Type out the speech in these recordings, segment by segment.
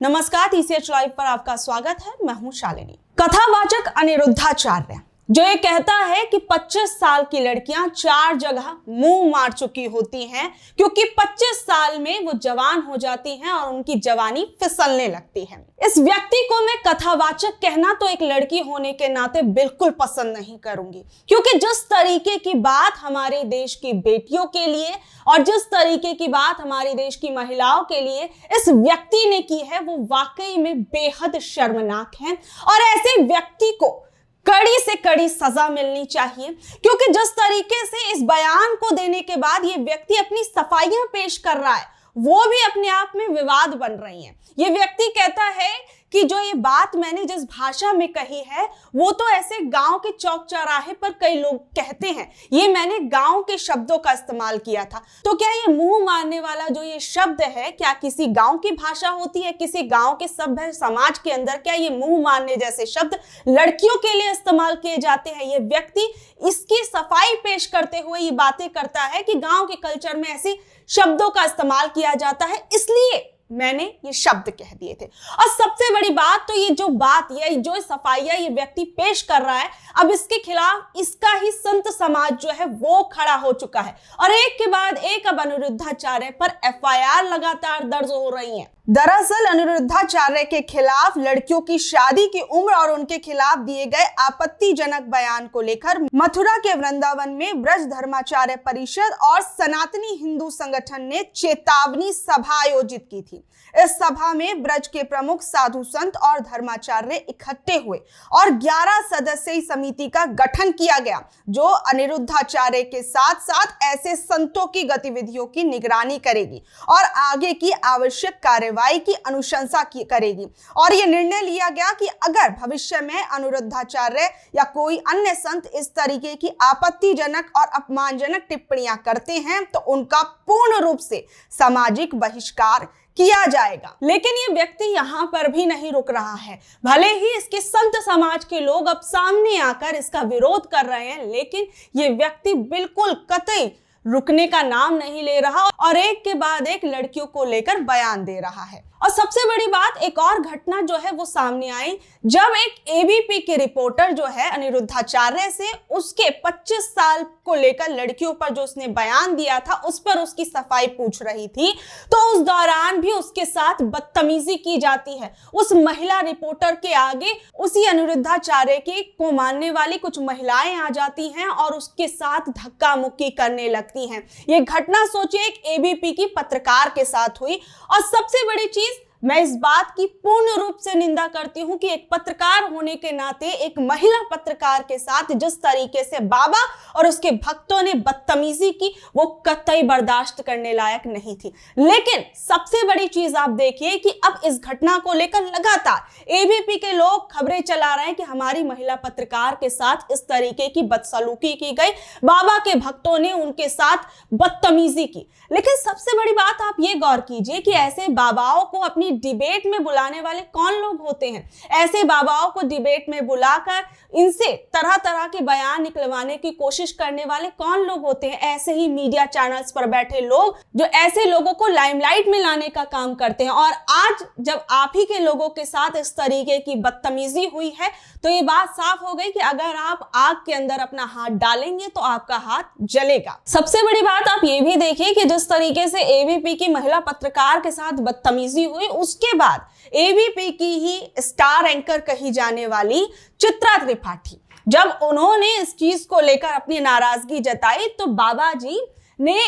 नमस्कार, TCH live पर आपका स्वागत है। मैं हूं शालिनी। कथावाचक अनिरुद्धाचार्य जो ये कहता है कि 25 साल की लड़कियां 4 जगह मुंह मार चुकी होती हैं क्योंकि 25 साल में वो जवान हो जाती हैं और उनकी जवानी फिसलने लगती है। इस व्यक्ति को मैं कथावाचक कहना तो एक लड़की होने के नाते बिल्कुल पसंद नहीं करूंगी, क्योंकि जिस तरीके की बात हमारे देश की बेटियों के लिए और जिस तरीके की बात हमारे देश की महिलाओं के लिए इस व्यक्ति ने की है वो वाकई में बेहद शर्मनाक है और ऐसे व्यक्ति को कड़ी से कड़ी सजा मिलनी चाहिए। क्योंकि जिस तरीके से इस बयान को देने के बाद ये व्यक्ति अपनी सफाइयां पेश कर रहा है वो भी अपने आप में विवाद बन रही हैं। ये व्यक्ति कहता है कि जो ये बात मैंने जिस भाषा में कही है वो तो ऐसे गांव के चौक चौराहे पर कई लोग कहते हैं, ये मैंने गांव के शब्दों का इस्तेमाल किया था। तो क्या ये मुंह मारने वाला जो ये शब्द है क्या किसी गांव की भाषा होती है? किसी गांव के सभ्य समाज के अंदर क्या ये मुंह मारने जैसे शब्द लड़कियों के लिए इस्तेमाल किए जाते हैं? ये व्यक्ति इसकी सफाई पेश करते हुए ये बातें करता है कि गांव के कल्चर में ऐसे शब्दों का इस्तेमाल किया जाता है, इसलिए मैंने ये शब्द कह दिए थे। और सबसे बड़ी बात तो ये जो सफाइयां ये व्यक्ति पेश कर रहा है, अब इसके खिलाफ इसका ही संत समाज जो है वो खड़ा हो चुका है और एक के बाद एक अब अनिरुद्धाचार्य पर FIR लगातार दर्ज हो रही हैं। दरअसल अनिरुद्धाचार्य के खिलाफ लड़कियों की शादी की उम्र और उनके खिलाफ दिए गए आपत्तिजनक बयान को लेकर मथुरा के वृंदावन में ब्रज धर्माचार्य परिषद और सनातनी हिंदू संगठन ने चेतावनी सभा आयोजित की थी। इस सभा में ब्रज के प्रमुख साधु संत और धर्माचार्य इकट्ठे हुए और 11 सदस्यीय समिति का गठन किया गया जो अनिरुद्धाचार्य के साथ साथ ऐसे संतों की गतिविधियों की निगरानी करेगी और आगे की आवश्यक कार्यवाही की अनुशंसा करेगी। और यह निर्णय लिया गया कि अगर भविष्य में अनिरुद्धाचार्य या कोई अन्य संत इस तरीके की आपत्तिजनक और अपमानजनक टिप्पणियां करते हैं तो उनका पूर्ण रूप से सामाजिक बहिष्कार किया जाएगा। लेकिन ये व्यक्ति यहाँ पर भी नहीं रुक रहा है। भले ही इसके संत समाज के लोग अब सामने आकर इसका विरोध कर रहे हैं, लेकिन ये व्यक्ति बिल्कुल कतई रुकने का नाम नहीं ले रहा और एक के बाद एक लड़कियों को लेकर बयान दे रहा है। और सबसे बड़ी बात, एक और घटना जो है वो सामने आई जब एक ABP के रिपोर्टर जो है अनिरुद्धाचार्य से उसके 25 साल को लेकर लड़कियों पर जो उसने बयान दिया था उस पर उसकी सफाई पूछ रही थी, तो उस दौरान भी उसके साथ बदतमीजी की जाती है। उस महिला रिपोर्टर के आगे उसी अनिरुद्धाचार्य के को मानने वाली कुछ महिलाएं आ जाती हैं और उसके साथ धक्का मुक्की करने लगती हैं। ये घटना सोचिए एक ABP की पत्रकार के साथ हुई। और सबसे बड़ी चीज, मैं इस बात की पूर्ण रूप से निंदा करती हूं कि एक पत्रकार होने के नाते एक महिला पत्रकार के साथ जिस तरीके से बाबा और उसके भक्तों ने बदतमीजी की वो कतई बर्दाश्त करने लायक नहीं थी। लेकिन सबसे बड़ी चीज आप देखिए कि अब इस घटना को लेकर लगातार ABP के लोग खबरें चला रहे हैं कि हमारी महिला पत्रकार के साथ इस तरीके की बदसलूकी की गई, बाबा के भक्तों ने उनके साथ बदतमीजी की। लेकिन सबसे बड़ी बात आप ये गौर कीजिए कि ऐसे बाबाओं को अपनी डिबेट में बुलाने वाले कौन लोग होते हैं? ऐसे बाबाओं को डिबेट में बुलाकर इनसे तरह तरह के बयान निकलवाने की कोशिश करने वाले कौन लोग होते हैं? ऐसे ही मीडिया चैनल्स पर बैठे लोग जो ऐसे लोगों को लाइमलाइट में लाने का काम करते हैं। और आज जब आप ही के लोगों के साथ इस तरीके की बदतमीजी हुई है तो ये बात साफ हो गई कि अगर आप आग के अंदर अपना हाथ डालेंगे तो आपका हाथ जलेगा। सबसे बड़ी बात आप ये भी देखिए कि जिस तरीके से ABP की महिला पत्रकार के साथ बदतमीजी हुई, उसके बाद ABP की ही स्टार एंकर कही जाने वाली चित्रा त्रिपाठी जब उन्होंने इस चीज को लेकर अपनी नाराजगी जताई तो बाबा जी ने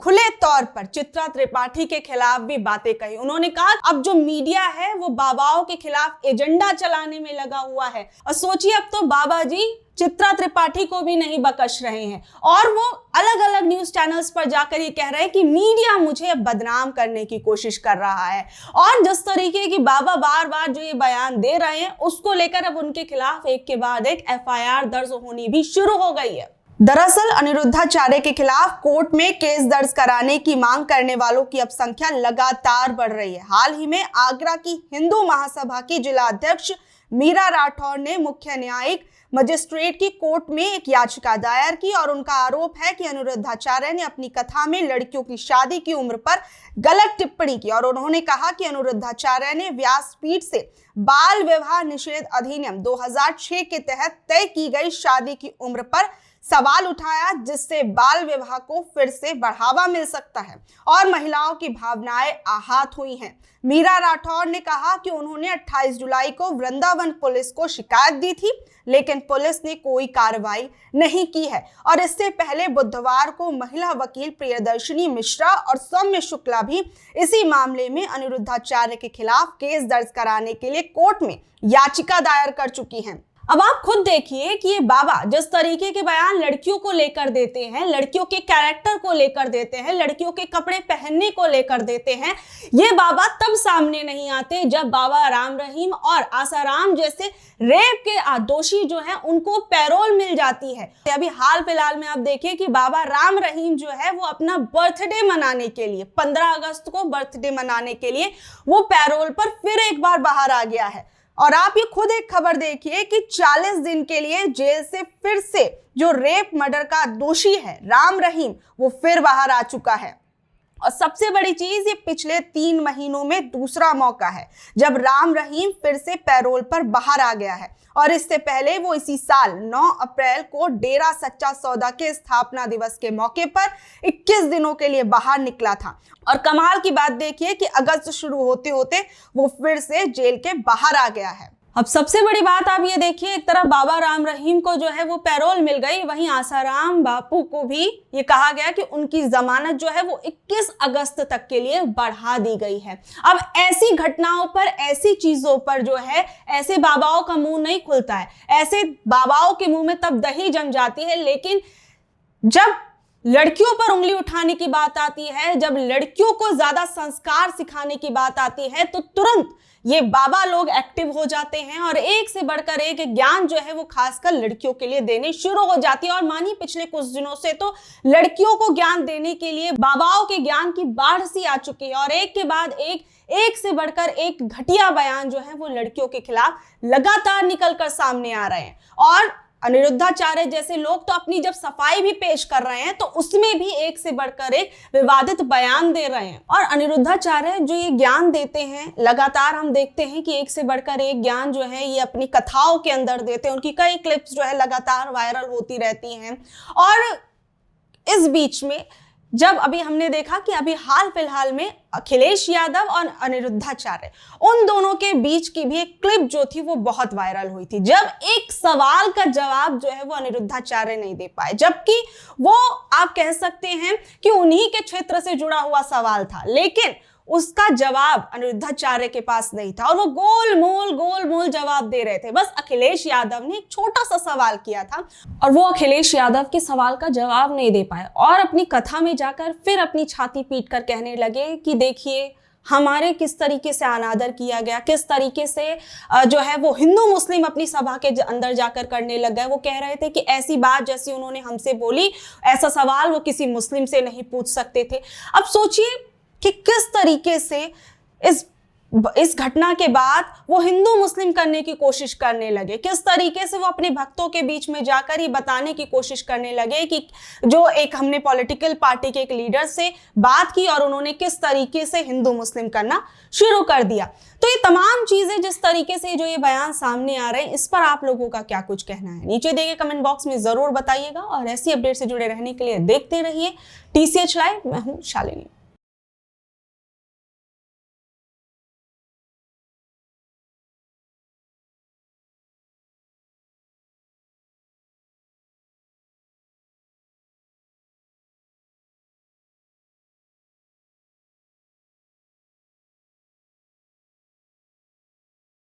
खुले तौर पर चित्रा त्रिपाठी के खिलाफ भी बातें कही। उन्होंने कहा अब जो मीडिया है वो बाबाओं के खिलाफ एजेंडा चलाने में लगा हुआ है। और सोचिए अब तो बाबा जी चित्रा त्रिपाठी को भी नहीं बख्श रहे हैं और वो अलग अलग न्यूज चैनल्स पर जाकर ये कह रहे हैं कि मीडिया मुझे बदनाम करने की कोशिश कर रहा है। और जिस तरीके की बाबा बार बार जो ये बयान दे रहे हैं उसको लेकर अब उनके खिलाफ एक के बाद एक FIR दर्ज होनी भी शुरू हो गई है। दरअसल अनिरुद्धाचार्य के खिलाफ कोर्ट में केस दर्ज कराने की मांग करने वालों की अब संख्या लगातार बढ़ रही है। हाल ही में आगरा की हिंदू महासभा की जिला अध्यक्ष मीरा राठौर ने मुख्य न्यायिक मजिस्ट्रेट की कोर्ट में एक याचिका दायर की और उनका आरोप है कि अनिरुद्धाचार्य ने अपनी कथा में लड़कियों की शादी की उम्र पर गलत टिप्पणी की और उन्होंने कहा कि अनिरुद्धाचार्य ने व्यासपीठ से बाल विवाह निषेध अधिनियम 2006 के तहत तय की गई शादी की उम्र पर सवाल उठाया, जिससे बाल विवाह को फिर से बढ़ावा मिल सकता है और महिलाओं की भावनाएं आहत हुई हैं। मीरा राठौर ने कहा कि उन्होंने 28 जुलाई को वृंदावन पुलिस को शिकायत दी थी, लेकिन पुलिस ने कोई कार्रवाई नहीं की है और इससे पहले बुधवार को महिला वकील प्रियदर्शनी मिश्रा और सौम्य शुक्ला भी इसी मामले में अनिरुद्धाचार्य के खिलाफ केस दर्ज कराने के लिए कोर्ट में याचिका दायर कर चुकी हैं। अब आप खुद देखिए कि ये बाबा जिस तरीके के बयान लड़कियों को लेकर देते हैं, लड़कियों के कैरेक्टर को लेकर देते हैं, लड़कियों के कपड़े पहनने को लेकर देते हैं, ये बाबा तब सामने नहीं आते जब बाबा राम रहीम और आसाराम जैसे रेप के दोषी जो हैं उनको पैरोल मिल जाती है। अभी हाल फिलहाल में आप देखिए कि बाबा राम रहीम जो है वो अपना बर्थडे मनाने के लिए 15 अगस्त को बर्थडे मनाने के लिए वो पैरोल पर फिर एक बार बाहर आ गया है। और आप ये खुद एक खबर देखिए कि 40 दिन के लिए जेल से फिर से जो रेप मर्डर का दोषी है राम रहीम वो फिर बाहर आ चुका है। और सबसे बड़ी चीज, ये पिछले 3 महीनों में दूसरा मौका है जब राम रहीम फिर से पैरोल पर बाहर आ गया है और इससे पहले वो इसी साल 9 अप्रैल को डेरा सच्चा सौदा के स्थापना दिवस के मौके पर 21 दिनों के लिए बाहर निकला था। और कमाल की बात देखिए कि अगस्त शुरू होते होते वो फिर से जेल के बाहर आ गया है। अब सबसे बड़ी बात आप ये देखिए, एक तरफ बाबा राम रहीम को जो है वो पैरोल मिल गई, वहीं आसाराम बापू को भी ये कहा गया कि उनकी जमानत जो है वो 21 अगस्त तक के लिए बढ़ा दी गई है। अब ऐसी घटनाओं पर, ऐसी चीजों पर जो है ऐसे बाबाओं का मुंह नहीं खुलता है, ऐसे बाबाओं के मुंह में तब दही जम जाती है। लेकिन जब लड़कियों पर उंगली उठाने की बात आती है, जब लड़कियों को ज्यादा संस्कार सिखाने की बात आती है, तो तुरंत ये बाबा लोग एक्टिव हो जाते हैं और एक से बढ़कर एक ज्ञान जो है वो खासकर लड़कियों के लिए देने शुरू हो जाती है। और मानिए पिछले कुछ दिनों से तो लड़कियों को ज्ञान देने के लिए बाबाओं के ज्ञान की बाढ़ सी आ चुकी है और एक के बाद एक से बढ़कर एक घटिया बयान जो है वो लड़कियों के खिलाफ लगातार निकलकर सामने आ रहे हैं। और अनिरुद्धाचार्य जैसे लोग तो अपनी जब सफाई भी पेश कर रहे हैं तो उसमें भी एक से बढ़कर एक विवादित बयान दे रहे हैं। और अनिरुद्धाचार्य जो ये ज्ञान देते हैं, लगातार हम देखते हैं कि एक से बढ़कर एक ज्ञान जो है ये अपनी कथाओं के अंदर देते हैं। उनकी कई क्लिप्स जो है लगातार वायरल होती रहती हैं। और इस बीच में जब अभी हमने देखा कि अभी हाल फिलहाल में अखिलेश यादव और अनिरुद्धाचार्य उन दोनों के बीच की भी एक क्लिप जो थी वो बहुत वायरल हुई थी, जब एक सवाल का जवाब जो है वो अनिरुद्धाचार्य नहीं दे पाए, जबकि वो आप कह सकते हैं कि उन्हीं के क्षेत्र से जुड़ा हुआ सवाल था, लेकिन उसका जवाब अनिरुद्धाचार्य के पास नहीं था और वो गोल मोल जवाब दे रहे थे। बस अखिलेश यादव ने एक छोटा सा सवाल किया था और वो अखिलेश यादव के सवाल का जवाब नहीं दे पाए और अपनी कथा में जाकर फिर अपनी छाती पीट कर कहने लगे कि देखिए हमारे किस तरीके से अनादर किया गया, किस तरीके से जो है वो हिंदू मुस्लिम अपनी सभा के अंदर जाकर करने लग गए। वो कह रहे थे कि ऐसी बात जैसी उन्होंने हमसे बोली, ऐसा सवाल वो किसी मुस्लिम से नहीं पूछ सकते थे। अब सोचिए कि किस तरीके से इस घटना के बाद वो हिंदू मुस्लिम करने की कोशिश करने लगे, किस तरीके से वो अपने भक्तों के बीच में जाकर ये बताने की कोशिश करने लगे कि जो एक हमने पॉलिटिकल पार्टी के एक लीडर से बात की और उन्होंने किस तरीके से हिंदू मुस्लिम करना शुरू कर दिया। तो ये तमाम चीजें जिस तरीके से जो ये बयान सामने आ रहे हैं, इस पर आप लोगों का क्या कुछ कहना है नीचे दिए गए कमेंट बॉक्स में जरूर बताइएगा और ऐसी अपडेट से जुड़े रहने के लिए देखते रहिए TCH लाइव। मैं हूं शालिनी।